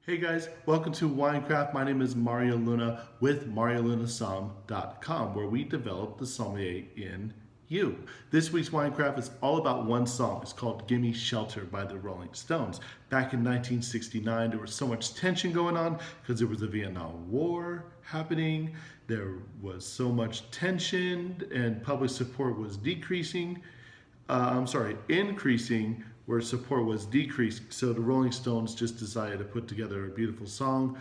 Hey guys, welcome to Winecraft. My name is Mario Luna with MarioLunaSomm.com, where we develop the sommelier in you. This week's Winecraft is all about one song. It's called Gimme Shelter by the Rolling Stones. Back in 1969, there was so much tension going on because there was the Vietnam War happening. There was so much tension and public support was increasing where support was decreasing. So the Rolling Stones just decided to put together a beautiful song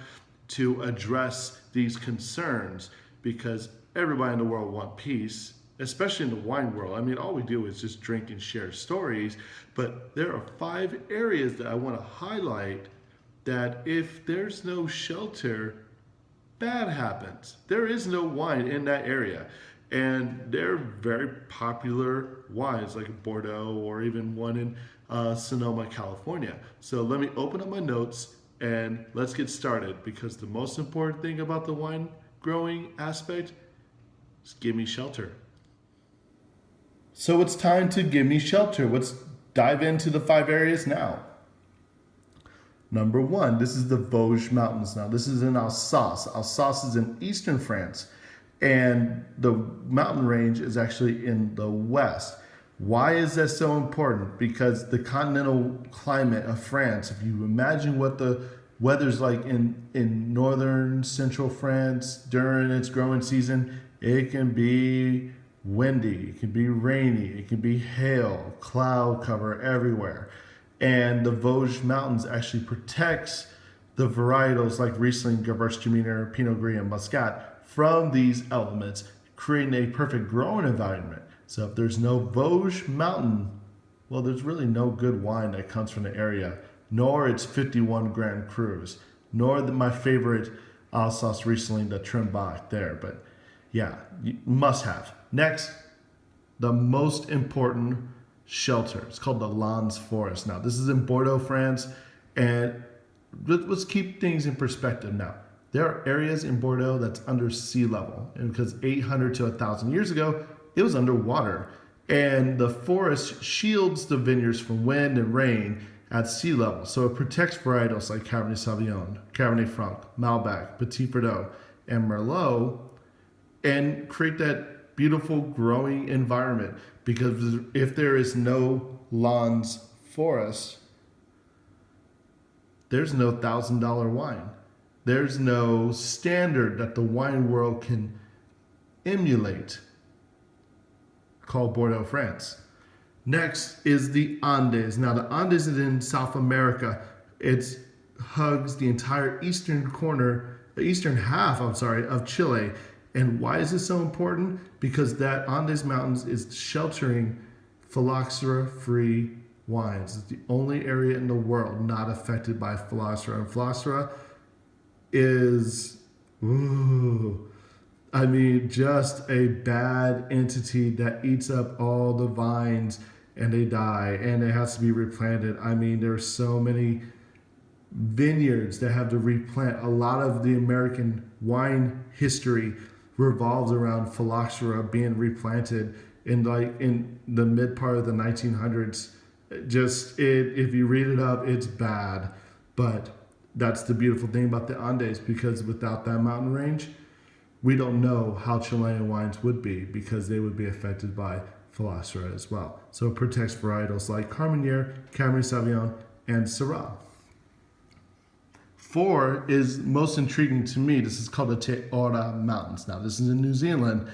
to address these concerns because everybody in the world wants peace, especially in the wine world. I mean, all we do is just drink and share stories, but there are 5 areas that I want to highlight that if there's no shelter, bad happens. There is no wine in that area. And they're very popular wines like Bordeaux or even one in Sonoma, California. So let me open up my notes and let's get started because the most important thing about the wine growing aspect is give me shelter. So it's time to give me shelter. Let's dive into the 5 areas now. Number 1, this is the Vosges Mountains. Now this is in Alsace. Alsace is in eastern France. And the mountain range is actually in the west. Why is that so important? Because the continental climate of France, if you imagine what the weather's like in northern central France during its growing season, it can be windy, it can be rainy, it can be hail, cloud cover everywhere. And the Vosges Mountains actually protects the varietals like Riesling, Gewürztraminer, Pinot Gris, and Muscat from these elements, creating a perfect growing environment. So if there's no Vosges Mountain, well, there's really no good wine that comes from the area, nor its 51 Grand Crus, nor my favorite Alsace Riesling, the Trimbach there. But yeah, must have. Next, the most important shelter. It's called the Landes Forest. Now, this is in Bordeaux, France, and let's keep things in perspective now. There are areas in Bordeaux that's under sea level, and because 800 to 1,000 years ago, it was underwater. And the forest shields the vineyards from wind and rain at sea level. So it protects varietals like Cabernet Sauvignon, Cabernet Franc, Malbec, Petit Verdot, and Merlot, and create that beautiful growing environment. Because if there is no Landes forest, there's no $1,000 wine. There's no standard that the wine world can emulate called Bordeaux, France. Next is the Andes. Now the Andes is in South America. It hugs the entire eastern half of Chile. And why is this so important? Because that Andes Mountains is sheltering phylloxera-free wines. It's the only area in the world not affected by phylloxera. And phylloxera is, just a bad entity that eats up all the vines and they die and it has to be replanted. There's so many vineyards that have to replant. A lot of the American wine history revolves around phylloxera being replanted in the mid part of the 1900s. If you read it up, it's bad, but that's the beautiful thing about the Andes, because without that mountain range, we don't know how Chilean wines would be because they would be affected by phylloxera as well. So it protects varietals like Carmenere, Cabernet Sauvignon, and Syrah. 4 is most intriguing to me. This is called the Te Ora Mountains. Now this is in New Zealand,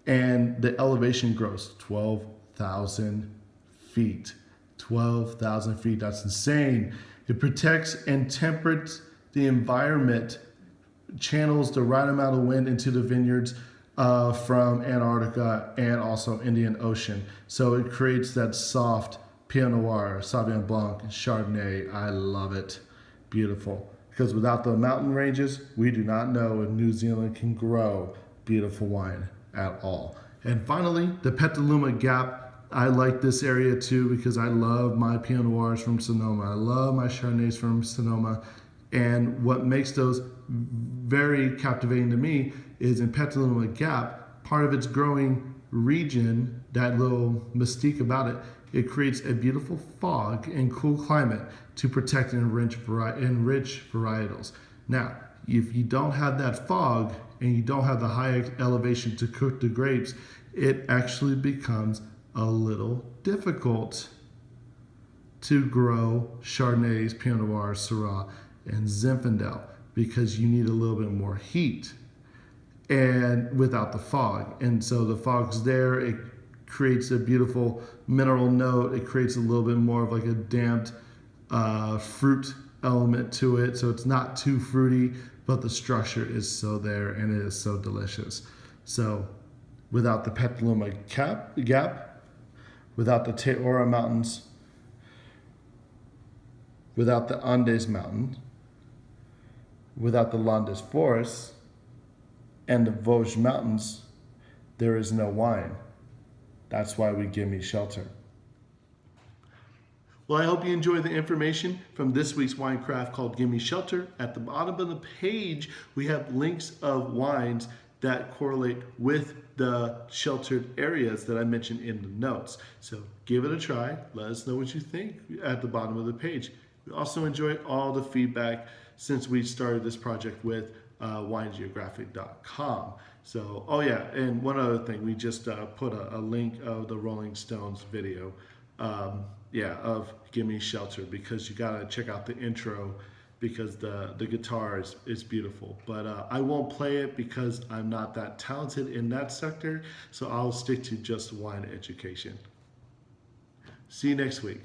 and the elevation grows 12,000 feet. 12,000 feet, that's insane. It protects and tempers the environment, channels the right amount of wind into the vineyards from Antarctica and also Indian Ocean. So it creates that soft Pinot Noir, Sauvignon Blanc, Chardonnay. I love it. Beautiful. Because without the mountain ranges, we do not know if New Zealand can grow beautiful wine at all. And finally, the Petaluma Gap. I like this area too because I love my Pinot Noirs from Sonoma. I love my Chardonnays from Sonoma. And what makes those very captivating to me is in Petaluma Gap, part of its growing region, that little mystique about it, it creates a beautiful fog and cool climate to protect and enrich varietals. Now, if you don't have that fog and you don't have the high elevation to cook the grapes, it actually becomes a little difficult to grow Chardonnays, Pinot Noirs, Syrah, and Zinfandel because you need a little bit more heat and without the fog. And so the fog's there, it creates a beautiful mineral note. It creates a little bit more of like a damped fruit element to it. So it's not too fruity, but the structure is so there and it is so delicious. So without the Petaluma Gap, without the Teora Mountains, without the Andes Mountain, without the Landes Forest, and the Vosges Mountains, there is no wine. That's why we Gimme Shelter. Well, I hope you enjoyed the information from this week's wine craft called Gimme Shelter. At the bottom of the page, we have links of wines that correlate with the sheltered areas that I mentioned in the notes. So give it a try. Let us know what you think at the bottom of the page. We also enjoy all the feedback since we started this project with winegeographic.com. So, oh yeah, and one other thing, we just put a link of the Rolling Stones video, of Gimme Shelter, because you gotta check out the intro because the guitar is beautiful. But I won't play it because I'm not that talented in that sector, so I'll stick to just wine education. See you next week.